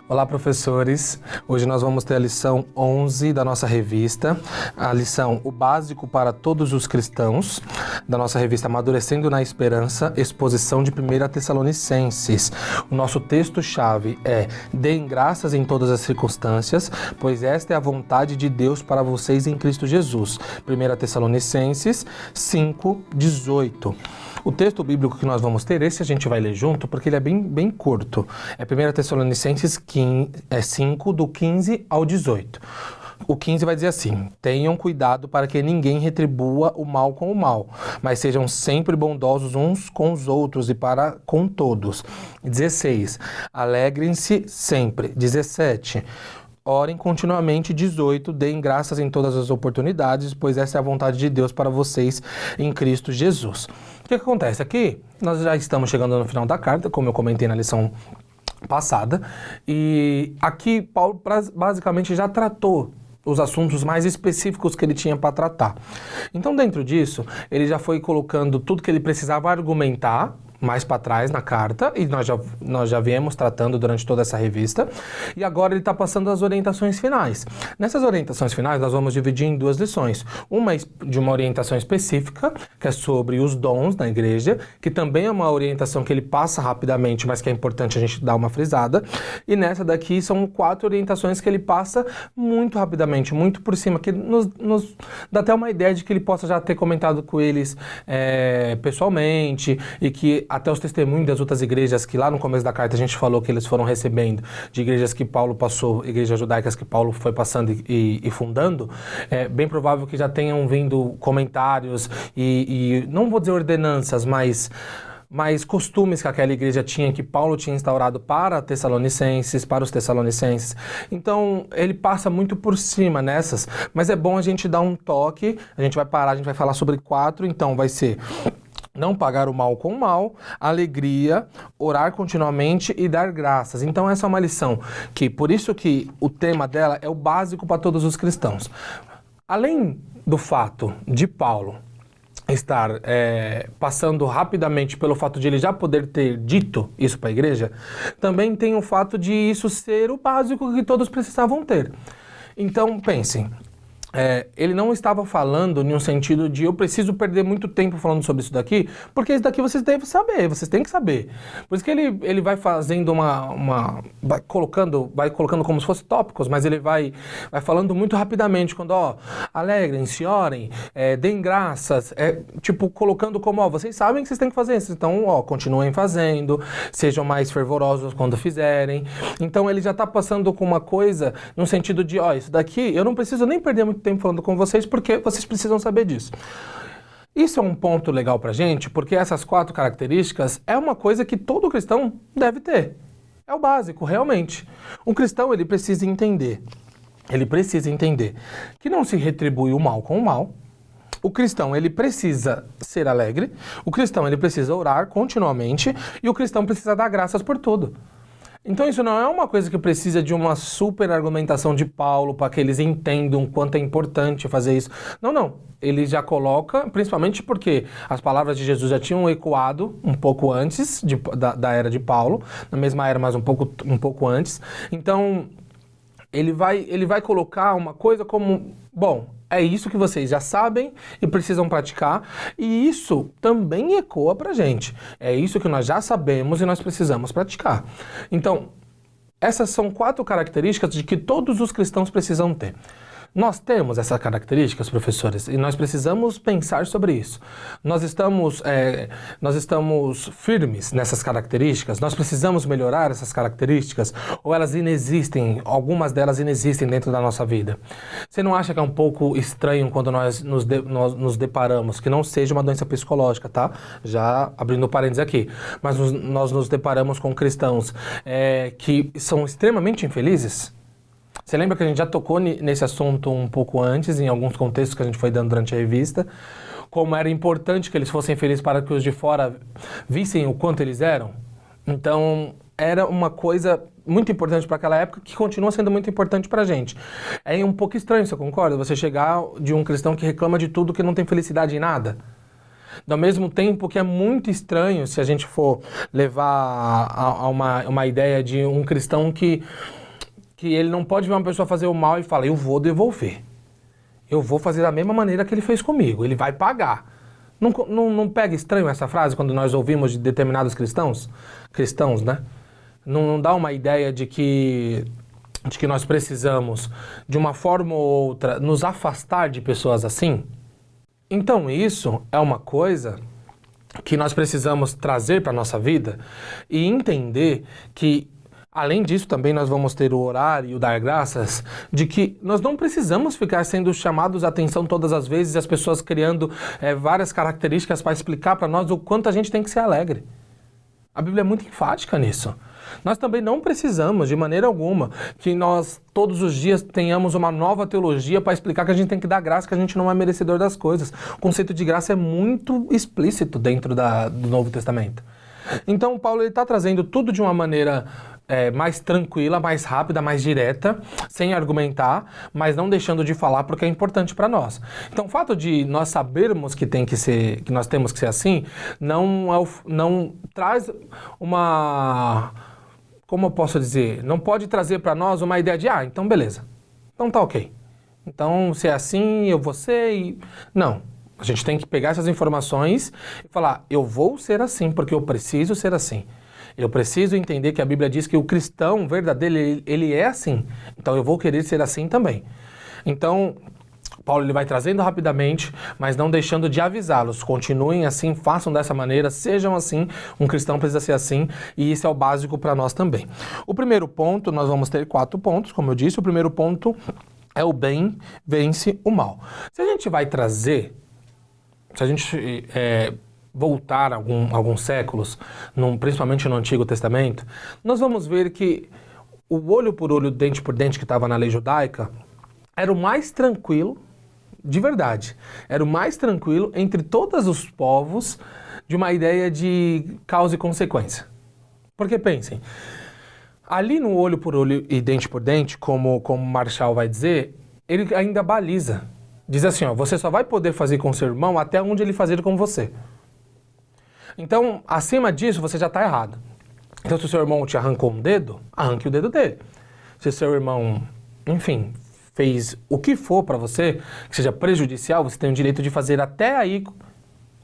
Olá, professores! Hoje nós vamos ter a lição 11 da nossa revista, a lição O Básico para Todos os Cristãos, da nossa revista Amadurecendo na Esperança, exposição de 1 Tessalonicenses. O nosso texto-chave é: deem graças em todas as circunstâncias, pois esta é a vontade de Deus para vocês em Cristo Jesus. 1 Tessalonicenses 5:18. O texto bíblico que nós vamos ter, esse a gente vai ler junto, porque ele é bem curto. É 1 Tessalonicenses 5, do 15 ao 18. O 15 vai dizer assim: tenham cuidado para que ninguém retribua o mal com o mal, mas sejam sempre bondosos uns com os outros e para com todos. 16. Alegrem-se sempre. 17. Orem continuamente. 18. Deem graças em todas as oportunidades, pois essa é a vontade de Deus para vocês em Cristo Jesus. O que acontece aqui? Nós já estamos chegando no final da carta, como eu comentei na lição passada, e aqui Paulo basicamente já tratou os assuntos mais específicos que ele tinha para tratar. Então, dentro disso, ele já foi colocando tudo que ele precisava argumentar mais para trás na carta, e nós já viemos tratando durante toda essa revista, e agora ele está passando as orientações finais. Nessas orientações finais, nós vamos dividir em duas lições. Uma de uma orientação específica, que é sobre os dons na igreja, que também é uma orientação que ele passa rapidamente, mas que é importante a gente dar uma frisada, e nessa daqui são 4 orientações que ele passa muito rapidamente, muito por cima, que nos dá até uma ideia de que ele possa já ter comentado com eles pessoalmente, e que até os testemunhos das outras igrejas que lá no começo da carta a gente falou que eles foram recebendo, de igrejas que Paulo passou, igrejas judaicas que Paulo foi passando e fundando, é bem provável que já tenham vindo comentários e não vou dizer ordenanças, mas costumes que aquela igreja tinha, que Paulo tinha instaurado para os Tessalonicenses. Então, ele passa muito por cima nessas, mas é bom a gente dar um toque, a gente vai parar, a gente vai falar sobre 4, então vai ser: não pagar o mal com o mal, alegria, orar continuamente e dar graças. Então essa é uma lição que, por isso que o tema dela é o básico para todos os cristãos. Além do fato de Paulo estar passando rapidamente pelo fato de ele já poder ter dito isso para a igreja, também tem o fato de isso ser o básico que todos precisavam ter. Então pensem, ele não estava falando em um sentido de eu preciso perder muito tempo falando sobre isso daqui, porque isso daqui vocês devem saber, vocês têm que saber. Por isso que ele vai fazendo vai colocando como se fosse tópicos, mas ele vai falando muito rapidamente, quando, alegrem-se, orem, deem graças, tipo, colocando como, vocês sabem que vocês têm que fazer isso, então, continuem fazendo, sejam mais fervorosos quando fizerem. Então ele já está passando com uma coisa no sentido de, isso daqui eu não preciso nem perder muito tempo falando com vocês, porque vocês precisam saber disso. Isso é um ponto legal pra gente, porque essas 4 características é uma coisa que todo cristão deve ter. É o básico, realmente. Um cristão, ele precisa entender que não se retribui o mal com o mal. O cristão, ele precisa ser alegre. O cristão, ele precisa orar continuamente. E o cristão precisa dar graças por tudo. Então isso não é uma coisa que precisa de uma super argumentação de Paulo para que eles entendam quanto é importante fazer isso. Não. Ele já coloca, principalmente porque as palavras de Jesus já tinham ecoado um pouco antes da era de Paulo, na mesma era, mas um pouco antes. Então ele vai colocar uma coisa como, é isso que vocês já sabem e precisam praticar, e isso também ecoa pra gente. É isso que nós já sabemos e nós precisamos praticar. Então, essas são 4 características de que todos os cristãos precisam ter. Nós temos essas características, professores, e nós precisamos pensar sobre isso. Nós estamos firmes nessas características? Nós precisamos melhorar essas características? Ou elas inexistem, algumas delas inexistem dentro da nossa vida? Você não acha que é um pouco estranho quando nós nos deparamos, que não seja uma doença psicológica, tá? Já abrindo parênteses aqui. Mas nós nos deparamos com cristãos que são extremamente infelizes? Você lembra que a gente já tocou nesse assunto um pouco antes, em alguns contextos que a gente foi dando durante a revista, como era importante que eles fossem felizes para que os de fora vissem o quanto eles eram? Então, era uma coisa muito importante para aquela época que continua sendo muito importante para a gente. É um pouco estranho, você concorda? Você chegar de um cristão que reclama de tudo, que não tem felicidade em nada. Do mesmo tempo que é muito estranho se a gente for levar a uma ideia de um cristão que ele não pode ver uma pessoa fazer o mal e falar, eu vou devolver. Eu vou fazer da mesma maneira que ele fez comigo, ele vai pagar. Não pega estranho essa frase quando nós ouvimos de determinados cristãos, né? Não dá uma ideia de que nós precisamos, de uma forma ou outra, nos afastar de pessoas assim? Então isso é uma coisa que nós precisamos trazer para a nossa vida e entender que, além disso, também nós vamos ter o orar e o dar graças de que nós não precisamos ficar sendo chamados a atenção todas as vezes e as pessoas criando várias características para explicar para nós o quanto a gente tem que ser alegre. A Bíblia é muito enfática nisso. Nós também não precisamos, de maneira alguma, que nós todos os dias tenhamos uma nova teologia para explicar que a gente tem que dar graça, que a gente não é merecedor das coisas. O conceito de graça é muito explícito dentro do Novo Testamento. Então, Paulo está trazendo tudo de uma maneira mais tranquila, mais rápida, mais direta, sem argumentar, mas não deixando de falar porque é importante para nós. Então, o fato de nós sabermos que nós temos que ser assim, não traz uma... Como eu posso dizer? Não pode trazer para nós uma ideia de, então beleza, então tá ok. Então, se é assim, eu vou ser e... Não. A gente tem que pegar essas informações e falar, eu vou ser assim, porque eu preciso ser assim. Eu preciso entender que a Bíblia diz que o cristão verdadeiro, ele é assim. Então eu vou querer ser assim também. Então, Paulo ele vai trazendo rapidamente, mas não deixando de avisá-los. Continuem assim, façam dessa maneira, sejam assim. Um cristão precisa ser assim e isso é o básico para nós também. O primeiro ponto, nós vamos ter 4 pontos, como eu disse. O primeiro ponto é o bem vence o mal. Se a gente vai trazer, se a gente voltar alguns séculos, principalmente no Antigo Testamento, nós vamos ver que o olho por olho, dente por dente que estava na lei judaica era o mais tranquilo, de verdade, era o mais tranquilo entre todos os povos de uma ideia de causa e consequência. Porque pensem, ali no olho por olho e dente por dente, como Marshall vai dizer, ele ainda baliza. Diz assim, você só vai poder fazer com seu irmão até onde ele fazer com você. Então, acima disso, você já está errado. Então, se o seu irmão te arrancou um dedo, arranque o dedo dele. Se o seu irmão, enfim, fez o que for para você, que seja prejudicial, você tem o direito de fazer até aí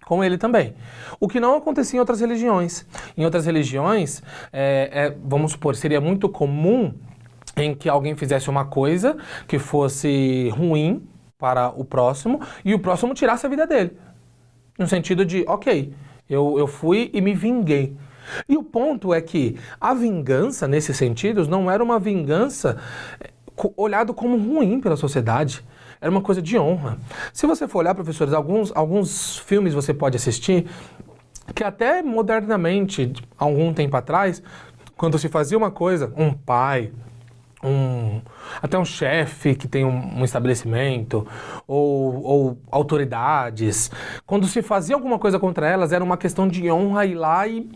com ele também. O que não acontecia em outras religiões. Em outras religiões, vamos supor, seria muito comum em que alguém fizesse uma coisa que fosse ruim para o próximo e o próximo tirasse a vida dele. No sentido de, ok, eu fui e me vinguei. E o ponto é que a vingança, nesses sentidos, não era uma vingança olhado como ruim pela sociedade. Era uma coisa de honra. Se você for olhar, professores, alguns filmes você pode assistir que até modernamente, algum tempo atrás, quando se fazia uma coisa, um pai, até um chefe que tem um estabelecimento, ou autoridades, quando se fazia alguma coisa contra elas, era uma questão de honra ir lá e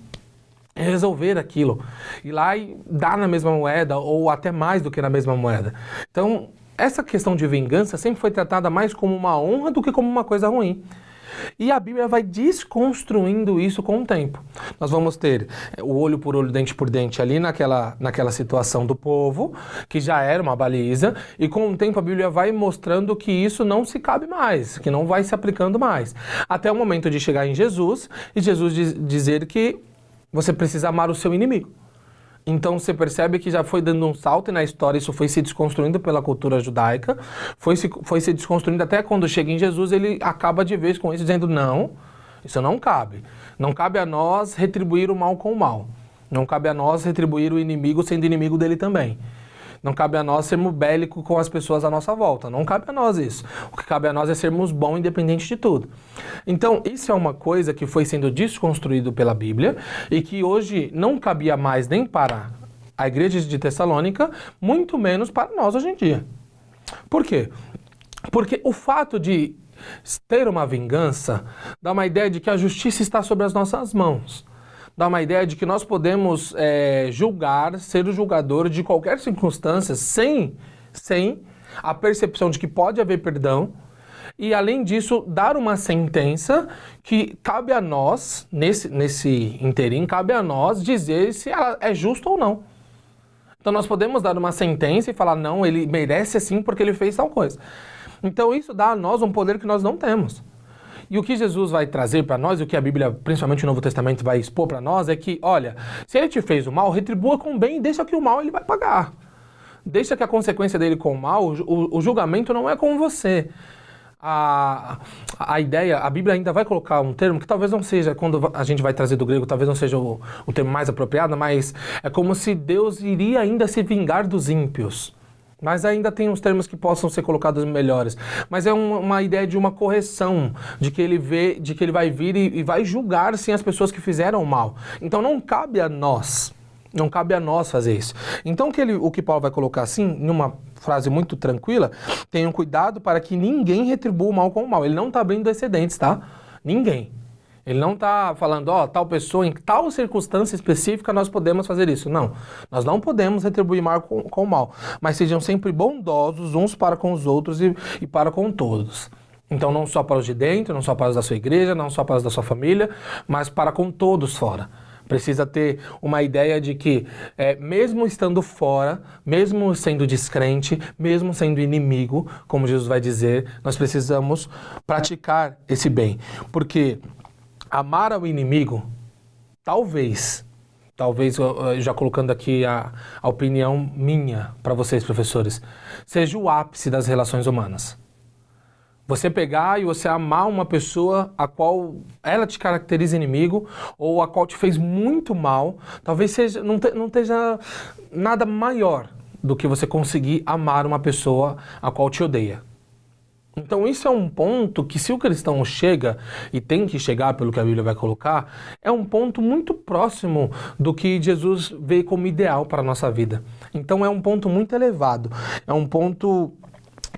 resolver aquilo, ir lá e dar na mesma moeda, ou até mais do que na mesma moeda. Então, essa questão de vingança sempre foi tratada mais como uma honra do que como uma coisa ruim. E a Bíblia vai desconstruindo isso com o tempo. Nós vamos ter o olho por olho, dente por dente ali naquela situação do povo, que já era uma baliza, e com o tempo a Bíblia vai mostrando que isso não se cabe mais, que não vai se aplicando mais. Até o momento de chegar em Jesus, e Jesus dizer que você precisa amar o seu inimigo. Então você percebe que já foi dando um salto e na história isso foi se desconstruindo pela cultura judaica, foi se desconstruindo até quando chega em Jesus, ele acaba de vez com isso, dizendo não, isso não cabe. Não cabe a nós retribuir o mal com o mal. Não cabe a nós retribuir o inimigo sendo inimigo dele também. Não cabe a nós sermos bélicos com as pessoas à nossa volta. Não cabe a nós isso. O que cabe a nós é sermos bons independente de tudo. Então, isso é uma coisa que foi sendo desconstruído pela Bíblia e que hoje não cabia mais nem para a igreja de Tessalônica, muito menos para nós hoje em dia. Por quê? Porque o fato de ter uma vingança dá uma ideia de que a justiça está sobre as nossas mãos. Dá uma ideia de que nós podemos julgar, ser o julgador de qualquer circunstância sem a percepção de que pode haver perdão e além disso dar uma sentença que cabe a nós, nesse interim, cabe a nós dizer se ela é justa ou não. Então nós podemos dar uma sentença e falar, não, ele merece assim porque ele fez tal coisa. Então isso dá a nós um poder que nós não temos. E o que Jesus vai trazer para nós, e o que a Bíblia, principalmente o Novo Testamento, vai expor para nós é que, olha, se ele te fez o mal, retribua com o bem e deixa que o mal ele vai pagar. Deixa que a consequência dele com o mal, o julgamento não é com você. A ideia, a Bíblia ainda vai colocar um termo que talvez não seja, quando a gente vai trazer do grego, talvez não seja o termo mais apropriado, mas é como se Deus iria ainda se vingar dos ímpios. Mas ainda tem uns termos que possam ser colocados melhores. Mas é uma ideia de uma correção, de que ele vai vir e vai julgar, sim, as pessoas que fizeram o mal. Então não cabe a nós. Não cabe a nós fazer isso. Então o que Paulo vai colocar assim, numa frase muito tranquila, tenham cuidado para que ninguém retribua o mal com o mal. Ele não está abrindo excedentes, tá? Ninguém. Ele não está falando, tal pessoa, em tal circunstância específica nós podemos fazer isso. Não, nós não podemos retribuir mal com o mal. Mas sejam sempre bondosos uns para com os outros e para com todos. Então não só para os de dentro, não só para os da sua igreja, não só para os da sua família, mas para com todos fora. Precisa ter uma ideia de que, mesmo estando fora, mesmo sendo descrente, mesmo sendo inimigo, como Jesus vai dizer, nós precisamos praticar esse bem. Porque amar ao inimigo, talvez já colocando aqui a opinião minha para vocês, professores, seja o ápice das relações humanas. Você pegar e você amar uma pessoa a qual ela te caracteriza inimigo ou a qual te fez muito mal, talvez não esteja nada maior do que você conseguir amar uma pessoa a qual te odeia. Então isso é um ponto que, se o cristão chega, e tem que chegar pelo que a Bíblia vai colocar, é um ponto muito próximo do que Jesus vê como ideal para a nossa vida. Então é um ponto muito elevado, é um ponto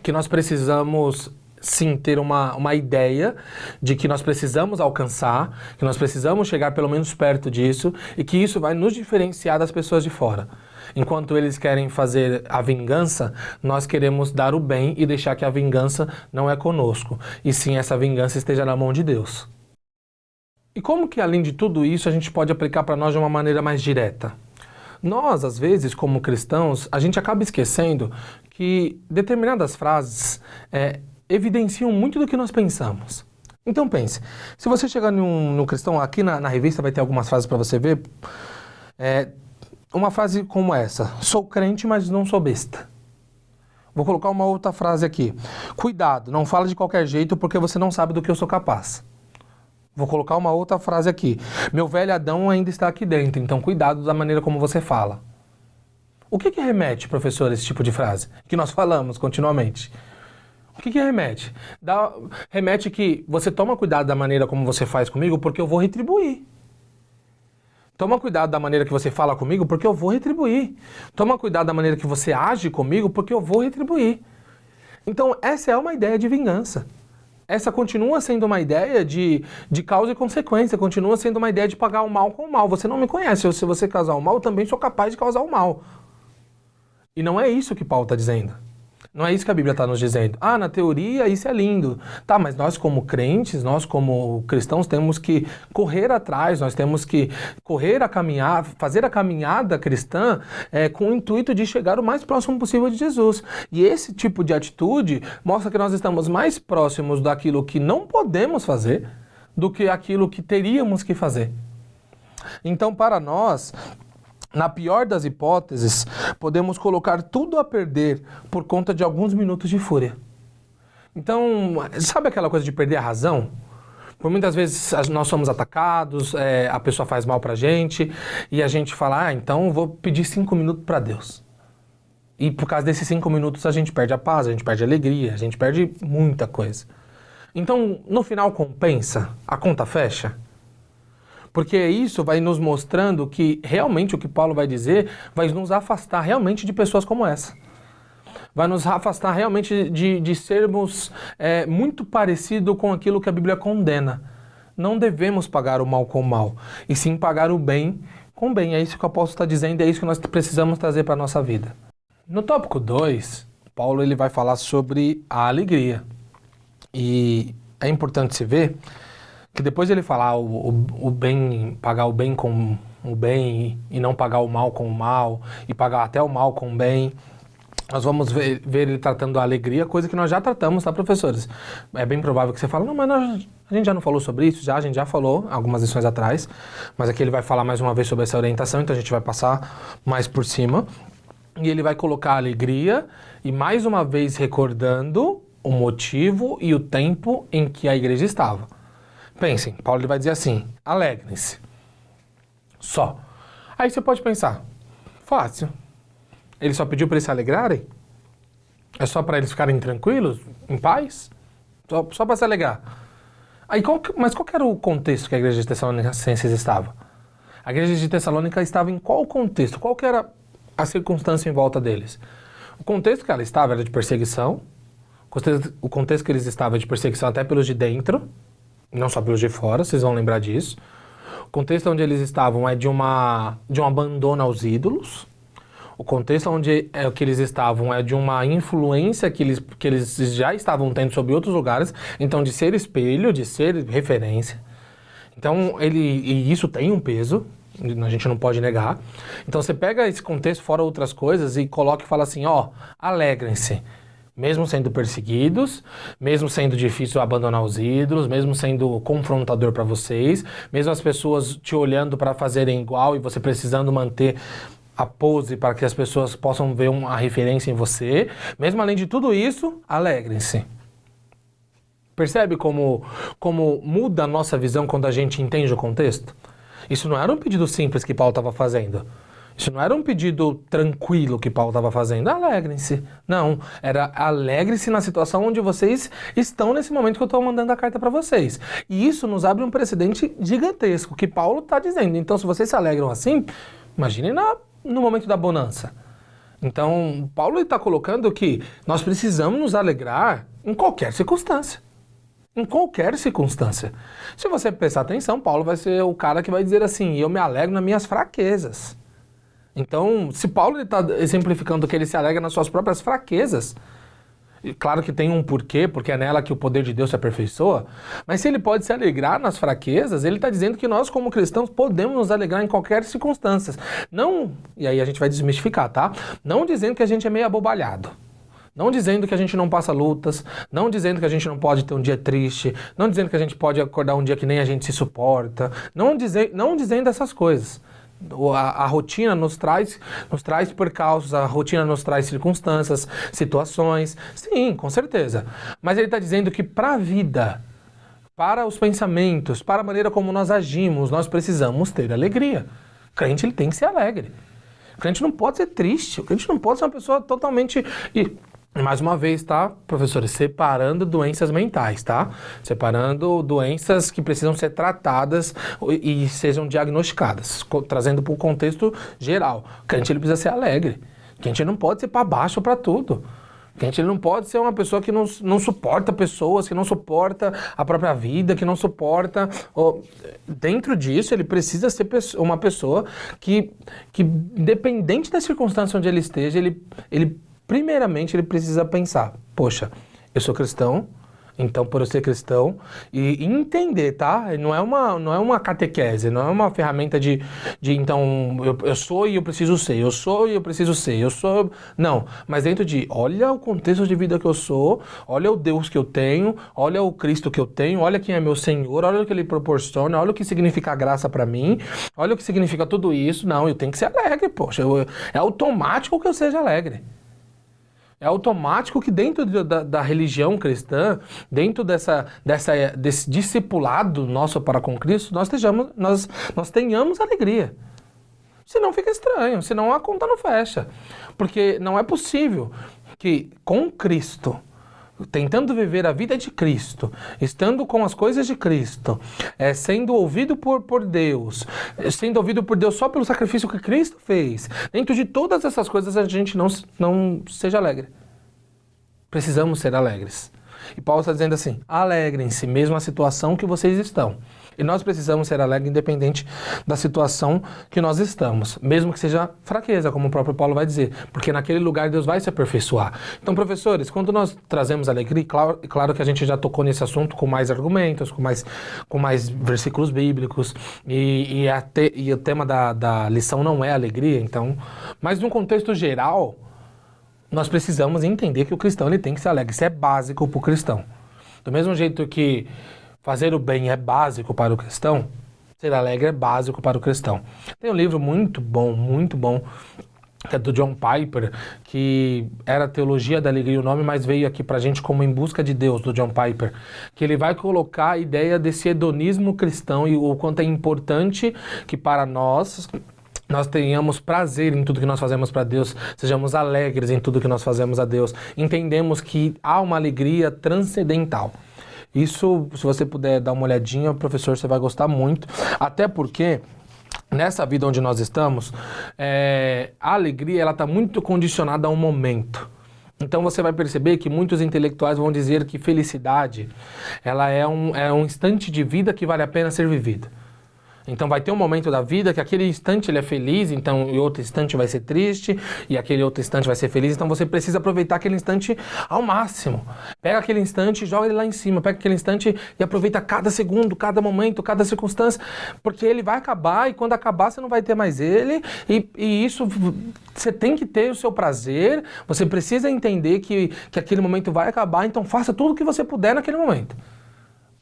que nós precisamos sim ter uma ideia de que nós precisamos alcançar, que nós precisamos chegar pelo menos perto disso e que isso vai nos diferenciar das pessoas de fora. Enquanto eles querem fazer a vingança, nós queremos dar o bem e deixar que a vingança não é conosco, e sim essa vingança esteja na mão de Deus. E como que, além de tudo isso, a gente pode aplicar para nós de uma maneira mais direta? Nós, às vezes, como cristãos, a gente acaba esquecendo que determinadas frases evidenciam muito do que nós pensamos. Então pense, se você chegar no cristão, aqui na revista vai ter algumas frases para você ver, uma frase como essa: sou crente, mas não sou besta. Vou colocar uma outra frase aqui: cuidado, não fala de qualquer jeito porque você não sabe do que eu sou capaz. Vou colocar uma outra frase aqui: meu velho Adão ainda está aqui dentro, então cuidado da maneira como você fala. O que remete, professor, esse tipo de frase que nós falamos continuamente? O que remete? Remete que você toma cuidado da maneira como você faz comigo porque eu vou retribuir. Toma cuidado da maneira que você fala comigo porque eu vou retribuir. Toma cuidado da maneira que você age comigo porque eu vou retribuir. Então essa é uma ideia de vingança. Essa continua sendo uma ideia de causa e consequência, continua sendo uma ideia de pagar o mal com o mal. Você não me conhece, se você causar o mal, eu também sou capaz de causar o mal. E não é isso que Paulo está dizendo. Não é isso que a Bíblia está nos dizendo. Na teoria isso é lindo. Tá, mas nós como crentes, nós como cristãos temos que correr atrás, nós temos que correr a caminhar, fazer a caminhada cristã com o intuito de chegar o mais próximo possível de Jesus. E esse tipo de atitude mostra que nós estamos mais próximos daquilo que não podemos fazer do que aquilo que teríamos que fazer. Então, para nós, na pior das hipóteses, podemos colocar tudo a perder por conta de alguns minutos de fúria. Então, sabe aquela coisa de perder a razão? Por muitas vezes nós somos atacados, a pessoa faz mal pra gente, e a gente fala, então eu vou pedir 5 minutos para Deus. E por causa desses 5 minutos a gente perde a paz, a gente perde a alegria, a gente perde muita coisa. Então, no final compensa? A conta fecha? Porque isso vai nos mostrando que realmente o que Paulo vai dizer vai nos afastar realmente de pessoas como essa. Vai nos afastar realmente de sermos muito parecido com aquilo que a Bíblia condena. Não devemos pagar o mal com o mal, e sim pagar o bem com o bem. É isso que o apóstolo está dizendo, é isso que nós precisamos trazer para a nossa vida. No tópico 2, Paulo ele vai falar sobre a alegria. E é importante se ver que depois de ele falar o bem, pagar o bem com o bem e não pagar o mal com o mal e pagar até o mal com o bem, nós vamos ver ele tratando a alegria, coisa que nós já tratamos, tá, professores? É bem provável que você fale, não, mas a gente já não falou sobre isso? A gente já falou algumas lições atrás, mas aqui ele vai falar mais uma vez sobre essa orientação, então a gente vai passar mais por cima. E ele vai colocar a alegria e mais uma vez recordando o motivo e o tempo em que a igreja estava. Pensem, Paulo ele vai dizer assim, alegrem-se. Só. Aí você pode pensar, fácil. Ele só pediu para eles se alegrarem? É só para eles ficarem tranquilos, em paz? Só para se alegrar. Aí, mas qual que era o contexto que a igreja de Tessalonicenses estava? A igreja de Tessalônica estava em qual contexto? Qual que era a circunstância em volta deles? O contexto que ela estava era de perseguição. O contexto que eles estavam é de perseguição até pelos de dentro, não só pelos de fora, vocês vão lembrar disso. O contexto onde eles estavam é de um abandono aos ídolos. O contexto onde que eles estavam é de uma influência que eles já estavam tendo sobre outros lugares, então de ser espelho, de ser referência. Então, e isso tem um peso, a gente não pode negar. Então você pega esse contexto, fora outras coisas, e coloca e fala assim, alegrem-se. Mesmo sendo perseguidos, mesmo sendo difícil abandonar os ídolos, mesmo sendo confrontador para vocês, mesmo as pessoas te olhando para fazerem igual e você precisando manter a pose para que as pessoas possam ver uma referência em você. Mesmo além de tudo isso, alegrem-se. Percebe como muda a nossa visão quando a gente entende o contexto? Isso não era um pedido simples que Paulo estava fazendo. Isso não era um pedido tranquilo que Paulo estava fazendo. Alegrem-se. Não, era alegre-se na situação onde vocês estão nesse momento que eu estou mandando a carta para vocês. E isso nos abre um precedente gigantesco que Paulo está dizendo. Então, se vocês se alegram assim, imaginem no momento da bonança. Então, Paulo está colocando que nós precisamos nos alegrar em qualquer circunstância. Em qualquer circunstância. Se você prestar atenção, Paulo vai ser o cara que vai dizer assim, eu me alegro nas minhas fraquezas. Então, se Paulo está exemplificando que ele se alegra nas suas próprias fraquezas, claro que tem um porquê, porque é nela que o poder de Deus se aperfeiçoa, mas se ele pode se alegrar nas fraquezas, ele está dizendo que nós como cristãos podemos nos alegrar em qualquer circunstância. Não, e aí a gente vai desmistificar, tá? Não dizendo que a gente é meio abobalhado. Não dizendo que a gente não passa lutas, não dizendo que a gente não pode ter um dia triste, não dizendo que a gente pode acordar um dia que nem a gente se suporta, não dizendo essas coisas. A rotina nos traz percalços, a rotina nos traz circunstâncias, situações, sim, com certeza. Mas ele está dizendo que para a vida, para os pensamentos, para a maneira como nós agimos, nós precisamos ter alegria. O crente ele tem que ser alegre. O crente não pode ser triste, o crente não pode ser uma pessoa totalmente... Mais uma vez, tá, professores, separando doenças mentais, tá? Separando doenças que precisam ser tratadas e sejam diagnosticadas, trazendo para o contexto geral. O crente ele precisa ser alegre. O crente não pode ser para baixo para tudo. O crente ele não pode ser uma pessoa que não suporta pessoas, que não suporta a própria vida, que não suporta... Dentro disso, ele precisa ser uma pessoa que independente da circunstância onde ele esteja, primeiramente, ele precisa pensar, poxa, eu sou cristão, então por eu ser cristão, e entender, tá? Não é uma catequese, não é uma ferramenta de então, eu sou e eu preciso ser, eu sou e eu preciso ser, eu sou... Não, mas dentro olha o contexto de vida que eu sou, olha o Deus que eu tenho, olha o Cristo que eu tenho, olha quem é meu Senhor, olha o que Ele proporciona, olha o que significa a graça pra mim, olha o que significa tudo isso. Não, eu tenho que ser alegre, poxa, é automático que eu seja alegre. É automático que dentro da religião cristã, dentro desse discipulado nosso para com Cristo, nós tenhamos alegria. Senão fica estranho, senão a conta não fecha. Porque não é possível que com Cristo, tentando viver a vida de Cristo, estando com as coisas de Cristo, sendo ouvido por Deus, sendo ouvido por Deus só pelo sacrifício que Cristo fez, dentro de todas essas coisas a gente não seja alegre. Precisamos ser alegres. E Paulo está dizendo assim, alegrem-se mesmo a situação que vocês estão. E nós precisamos ser alegres independente da situação que nós estamos, mesmo que seja fraqueza, como o próprio Paulo vai dizer, porque naquele lugar Deus vai se aperfeiçoar. Então, professores, quando nós trazemos alegria, claro que a gente já tocou nesse assunto com mais argumentos, com mais versículos bíblicos, e o tema da lição não é alegria, então, mas num contexto geral, nós precisamos entender que o cristão ele tem que ser alegre. Isso é básico para o cristão. Do mesmo jeito que fazer o bem é básico para o cristão, ser alegre é básico para o cristão. Tem um livro muito bom, que é do John Piper, que era Teologia da Alegria o nome, mas veio aqui pra gente como Em Busca de Deus, do John Piper, que ele vai colocar a ideia desse hedonismo cristão e o quanto é importante que para nós tenhamos prazer em tudo que nós fazemos para Deus, sejamos alegres em tudo que nós fazemos a Deus, entendemos que há uma alegria transcendental. Isso, se você puder dar uma olhadinha, professor, você vai gostar muito, até porque nessa vida onde nós estamos, a alegria ela está muito condicionada a um momento. Então você vai perceber que muitos intelectuais vão dizer que felicidade ela é um instante de vida que vale a pena ser vivido. Então vai ter um momento da vida que aquele instante ele é feliz, então em outro instante vai ser triste, e aquele outro instante vai ser feliz, então você precisa aproveitar aquele instante ao máximo. Pega aquele instante e joga ele lá em cima, pega aquele instante e aproveita cada segundo, cada momento, cada circunstância, porque ele vai acabar e quando acabar você não vai ter mais ele, e isso você tem que ter o seu prazer, você precisa entender que aquele momento vai acabar, então faça tudo o que você puder naquele momento.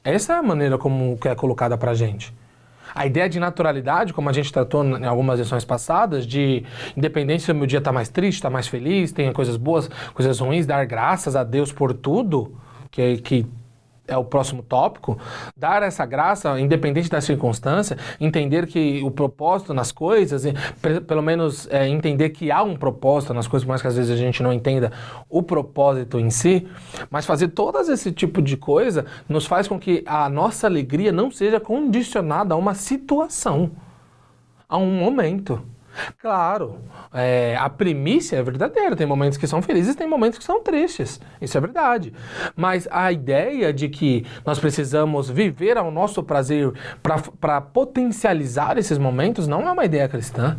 Essa é a maneira como que é colocada pra gente. A ideia de naturalidade, como a gente tratou em algumas lições passadas, de independente se o meu dia está mais triste, está mais feliz, tem coisas boas, coisas ruins, dar graças a Deus por tudo, que é o próximo tópico, dar essa graça, independente da circunstância, entender que o propósito nas coisas, pelo menos entender que há um propósito nas coisas, por mais que às vezes a gente não entenda o propósito em si, mas fazer todo esse tipo de coisa nos faz com que a nossa alegria não seja condicionada a uma situação, a um momento. Claro, a primícia é verdadeira, tem momentos que são felizes, tem momentos que são tristes, isso é verdade. Mas a ideia de que nós precisamos viver ao nosso prazer para potencializar esses momentos não é uma ideia cristã.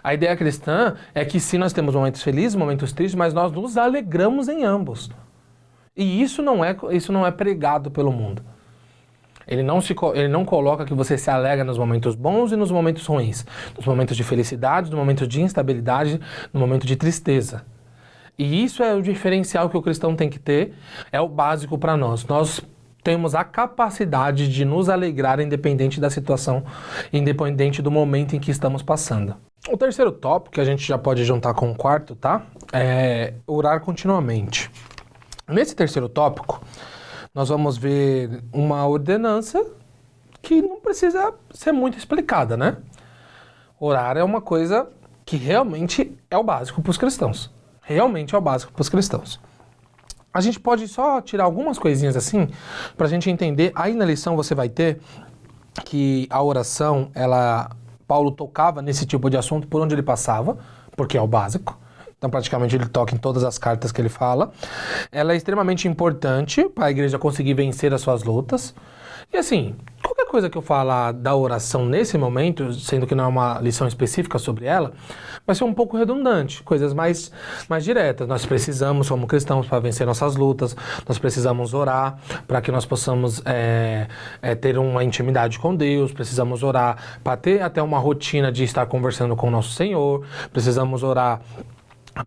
A ideia cristã é que sim, nós temos momentos felizes, momentos tristes, mas nós nos alegramos em ambos. E isso não é pregado pelo mundo. Ele não coloca que você se alegra nos momentos bons e nos momentos ruins, nos momentos de felicidade, nos momentos de instabilidade, no momento de tristeza. E isso é o diferencial que o cristão tem que ter, é o básico para nós. Nós temos a capacidade de nos alegrar independente da situação, independente do momento em que estamos passando. O terceiro tópico, que a gente já pode juntar com o quarto, tá? É orar continuamente. Nesse terceiro tópico, nós vamos ver uma ordenança que não precisa ser muito explicada, né? Orar é uma coisa que realmente é o básico para os cristãos. Realmente é o básico para os cristãos. A gente pode só tirar algumas coisinhas assim, para a gente entender. Aí na lição você vai ter que a oração, Paulo tocava nesse tipo de assunto por onde ele passava, porque é o básico. Então, praticamente, ele toca em todas as cartas que ele fala. Ela é extremamente importante para a igreja conseguir vencer as suas lutas. E assim, qualquer coisa que eu falar da oração nesse momento, sendo que não é uma lição específica sobre ela, vai ser um pouco redundante, coisas mais diretas. Nós precisamos, como cristãos, para vencer nossas lutas, nós precisamos orar para que nós possamos ter uma intimidade com Deus, precisamos orar para ter até uma rotina de estar conversando com o nosso Senhor, precisamos orar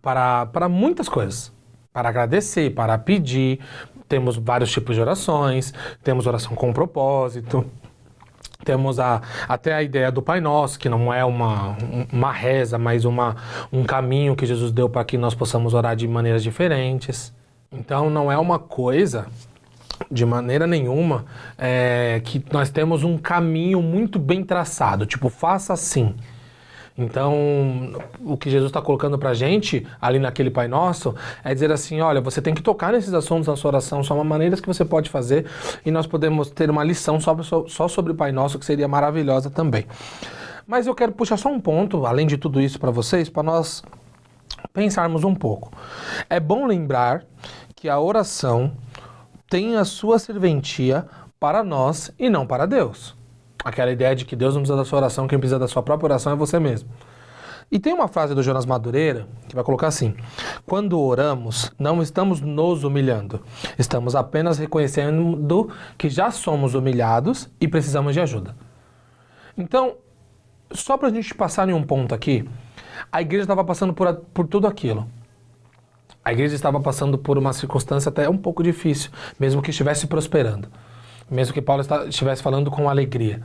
para muitas coisas, para agradecer, para pedir. Temos vários tipos de orações, temos oração com propósito, temos até a ideia do Pai Nosso, que não é uma reza, mas um caminho que Jesus deu para que nós possamos orar de maneiras diferentes. Então não é uma coisa, de maneira nenhuma, que nós temos um caminho muito bem traçado, tipo, faça assim. Então, o que Jesus está colocando pra gente, ali naquele Pai Nosso, é dizer assim, olha, você tem que tocar nesses assuntos na sua oração, são maneiras que você pode fazer, e nós podemos ter uma lição só sobre o Pai Nosso, que seria maravilhosa também. Mas eu quero puxar só um ponto, além de tudo isso para vocês, para nós pensarmos um pouco. É bom lembrar que a oração tem a sua serventia para nós e não para Deus. Aquela ideia de que Deus não precisa da sua oração, quem precisa da sua própria oração é você mesmo. E tem uma frase do Jonas Madureira que vai colocar assim: quando oramos, não estamos nos humilhando, estamos apenas reconhecendo que já somos humilhados e precisamos de ajuda. Então, só para a gente passar em um ponto aqui, a igreja estava passando por tudo aquilo. A igreja estava passando por uma circunstância até um pouco difícil, mesmo que estivesse prosperando, mesmo que Paulo estivesse falando com alegria.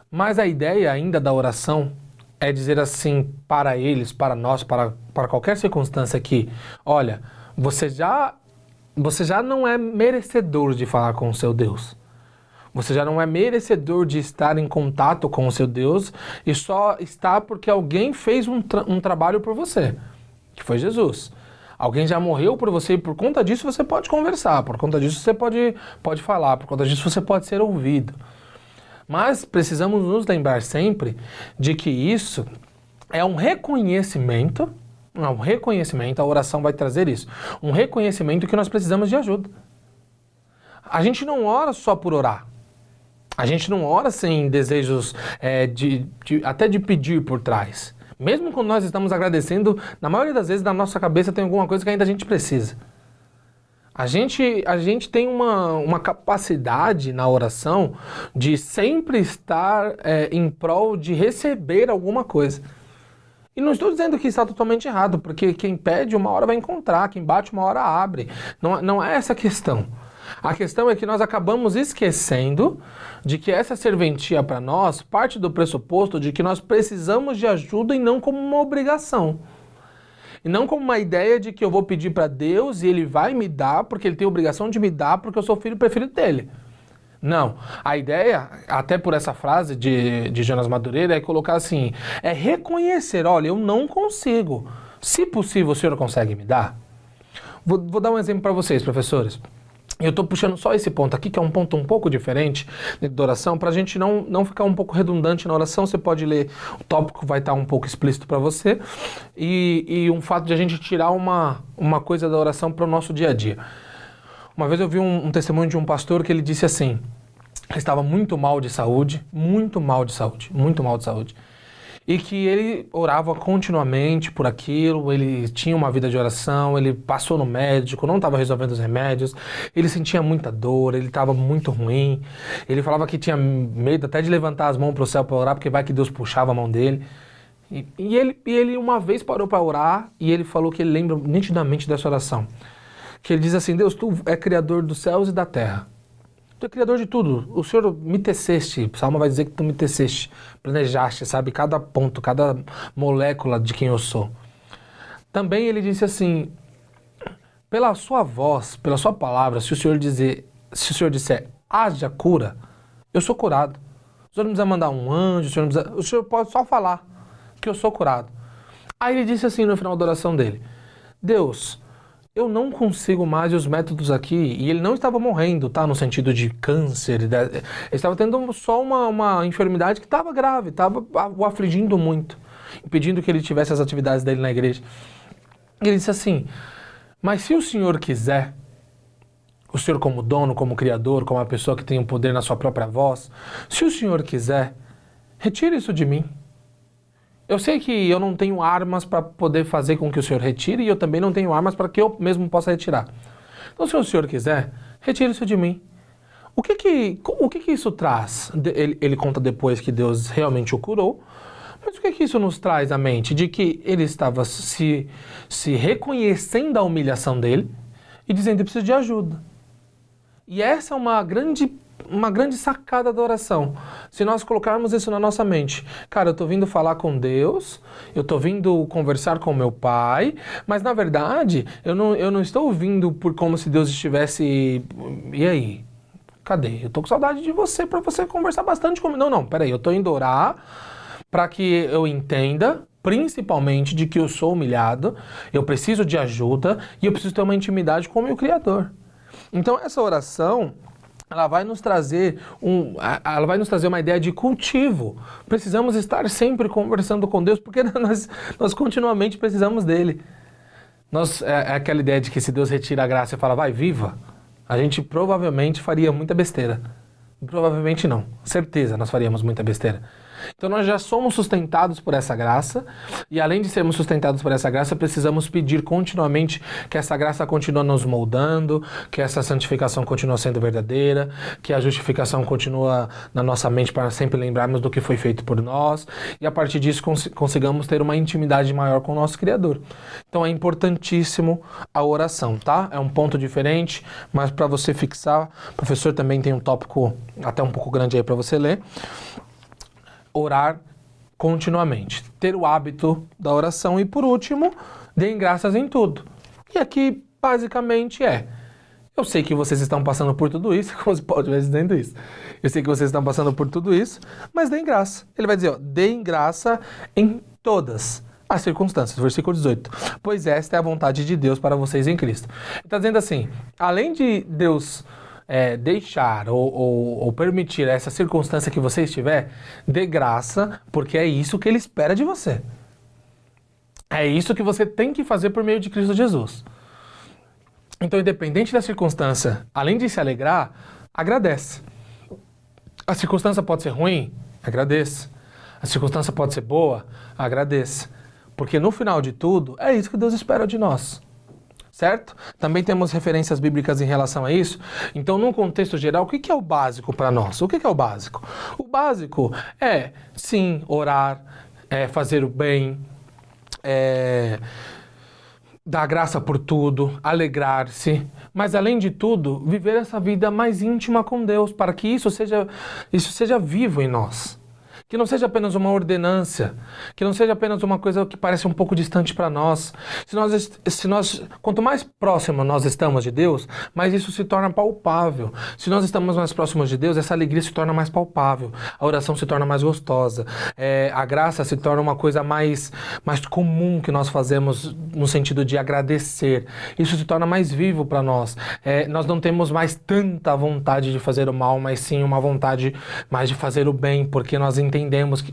Mas a ideia ainda da oração é dizer assim para eles, para nós, para qualquer circunstância que, olha, você já não é merecedor de falar com o seu Deus. Você já não é merecedor de estar em contato com o seu Deus e só está porque alguém fez um trabalho por você, que foi Jesus. Alguém já morreu por você e por conta disso você pode conversar, por conta disso você pode falar, por conta disso você pode ser ouvido. Mas precisamos nos lembrar sempre de que isso é um reconhecimento, a oração vai trazer isso, um reconhecimento que nós precisamos de ajuda. A gente não ora só por orar. A gente não ora sem desejos até de pedir por trás. Mesmo quando nós estamos agradecendo, na maioria das vezes na nossa cabeça tem alguma coisa que ainda a gente precisa. A gente tem uma capacidade na oração de sempre estar em prol de receber alguma coisa. E não estou dizendo que está totalmente errado, porque quem pede uma hora vai encontrar, quem bate uma hora abre. Não é essa a questão. A questão é que nós acabamos esquecendo de que essa serventia para nós parte do pressuposto de que nós precisamos de ajuda e não como uma obrigação. E não como uma ideia de que eu vou pedir para Deus e Ele vai me dar porque Ele tem a obrigação de me dar porque eu sou filho preferido dele. Não. A ideia, até por essa frase de Jonas Madureira, é colocar assim, é reconhecer, olha, eu não consigo. Se possível, o senhor consegue me dar? Vou dar um exemplo para vocês, professores. Eu estou puxando só esse ponto aqui, que é um ponto um pouco diferente da oração, para a gente não ficar um pouco redundante na oração. Você pode ler, o tópico vai estar um pouco explícito para você, e um fato de a gente tirar uma coisa da oração para o nosso dia a dia. Uma vez eu vi um testemunho de um pastor que ele disse assim, ele estava muito mal de saúde, e que ele orava continuamente por aquilo, ele tinha uma vida de oração, ele passou no médico, não estava resolvendo os remédios, ele sentia muita dor, ele estava muito ruim, ele falava que tinha medo até de levantar as mãos para o céu para orar, porque vai que Deus puxava a mão dele. E ele uma vez parou para orar e ele falou que ele lembra nitidamente dessa oração, que ele diz assim, Deus, tu é criador dos céus e da terra. Tu é criador de tudo, o Senhor me teceste, o Salmo vai dizer que tu me teceste, planejaste, sabe, cada ponto, cada molécula de quem eu sou. Também ele disse assim, pela sua voz, pela sua palavra, se o Senhor disser, haja cura, eu sou curado. O Senhor não precisa mandar um anjo, o Senhor pode só falar que eu sou curado. Aí ele disse assim no final da oração dele, Deus, eu não consigo mais os métodos aqui, e ele não estava morrendo, tá? No sentido de câncer, ele estava tendo só uma enfermidade que estava grave, estava o afligindo muito, impedindo que ele tivesse as atividades dele na igreja. E ele disse assim, mas se o Senhor quiser, o Senhor como dono, como criador, como a pessoa que tem o poder na sua própria voz, se o Senhor quiser, retire isso de mim. Eu sei que eu não tenho armas para poder fazer com que o Senhor retire e eu também não tenho armas para que eu mesmo possa retirar. Então, se o Senhor quiser, retire isso de mim. O que isso traz? Ele conta depois que Deus realmente o curou, mas o que isso nos traz à mente? De que ele estava se reconhecendo a humilhação dele e dizendo que precisa de ajuda. E essa é uma grande sacada da oração. Se nós colocarmos isso na nossa mente, cara, eu estou vindo falar com Deus, eu estou vindo conversar com meu pai, mas na verdade eu não estou vindo por como se Deus estivesse, e aí? Cadê? Eu estou com saudade de você para você conversar bastante comigo. Não, peraí, eu estou indo orar para que eu entenda, principalmente, de que eu sou humilhado, eu preciso de ajuda e eu preciso ter uma intimidade com o meu Criador. Então essa oração, ela vai nos trazer uma ideia de cultivo. Precisamos estar sempre conversando com Deus, porque nós continuamente precisamos dele. É aquela ideia de que se Deus retira a graça e fala, vai, viva, a gente provavelmente faria muita besteira. Provavelmente não. Certeza, nós faríamos muita besteira. Então nós já somos sustentados por essa graça e além de sermos sustentados por essa graça, precisamos pedir continuamente que essa graça continue nos moldando, que essa santificação continue sendo verdadeira, que a justificação continue na nossa mente para sempre lembrarmos do que foi feito por nós e a partir disso consigamos ter uma intimidade maior com o nosso Criador. Então é importantíssimo a oração, tá? É um ponto diferente, mas para você fixar, o professor também tem um tópico até um pouco grande aí para você ler. Orar continuamente, ter o hábito da oração e, por último, deem graças em tudo. E aqui, basicamente, eu sei que vocês estão passando por tudo isso, como você pode ver dizendo isso. Eu sei que vocês estão passando por tudo isso, mas deem graça. Ele vai dizer, deem graça em todas as circunstâncias, versículo 18. Pois esta é a vontade de Deus para vocês em Cristo. Ele está dizendo assim, além de Deus deixar ou permitir essa circunstância que você estiver, dê graça, porque é isso que Ele espera de você. É isso que você tem que fazer por meio de Cristo Jesus. Então, independente da circunstância, além de se alegrar, agradece. A circunstância pode ser ruim? Agradeça. A circunstância pode ser boa? Agradeça. Porque no final de tudo, é isso que Deus espera de nós. Certo? Também temos referências bíblicas em relação a isso. Então, num contexto geral, o que é o básico para nós? O que é o básico? O básico é, sim, orar, fazer o bem, dar graça por tudo, alegrar-se, mas além de tudo, viver essa vida mais íntima com Deus, para que isso seja vivo em nós. Que não seja apenas uma ordenância, que não seja apenas uma coisa que parece um pouco distante para nós. Quanto mais próximo nós estamos de Deus, mais isso se torna palpável. Se nós estamos mais próximos de Deus, essa alegria se torna mais palpável, a oração se torna mais gostosa, a graça se torna uma coisa mais comum que nós fazemos no sentido de agradecer. Isso se torna mais vivo para nós. Nós não temos mais tanta vontade de fazer o mal, mas sim uma vontade mais de fazer o bem, porque nós entendemos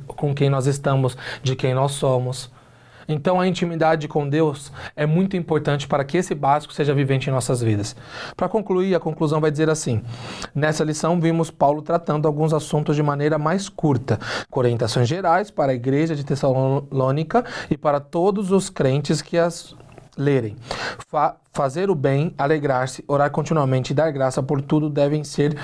com quem nós estamos, de quem nós somos. Então a intimidade com Deus é muito importante para que esse básico seja vivente em nossas vidas. Para concluir, a conclusão vai dizer assim: nessa lição vimos Paulo tratando alguns assuntos de maneira mais curta, com orientações gerais para a igreja de Tessalônica e para todos os crentes que as lerem. Fazer o bem, alegrar-se, orar continuamente e dar graça por tudo devem ser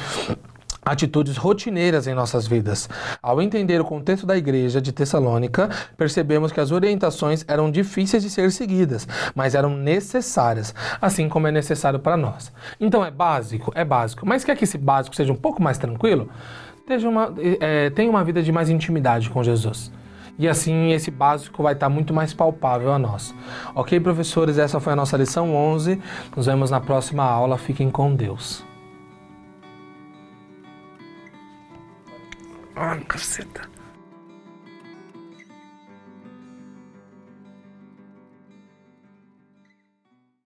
atitudes rotineiras em nossas vidas. Ao entender o contexto da igreja de Tessalônica, percebemos que as orientações eram difíceis de ser seguidas, mas eram necessárias, assim como é necessário para nós. Então é básico, mas quer que esse básico seja um pouco mais tranquilo? Tenha uma vida de mais intimidade com Jesus. E assim esse básico vai estar muito mais palpável a nós. Ok, professores? Essa foi a nossa lição 11. Nos vemos na próxima aula. Fiquem com Deus. Ai, caceta.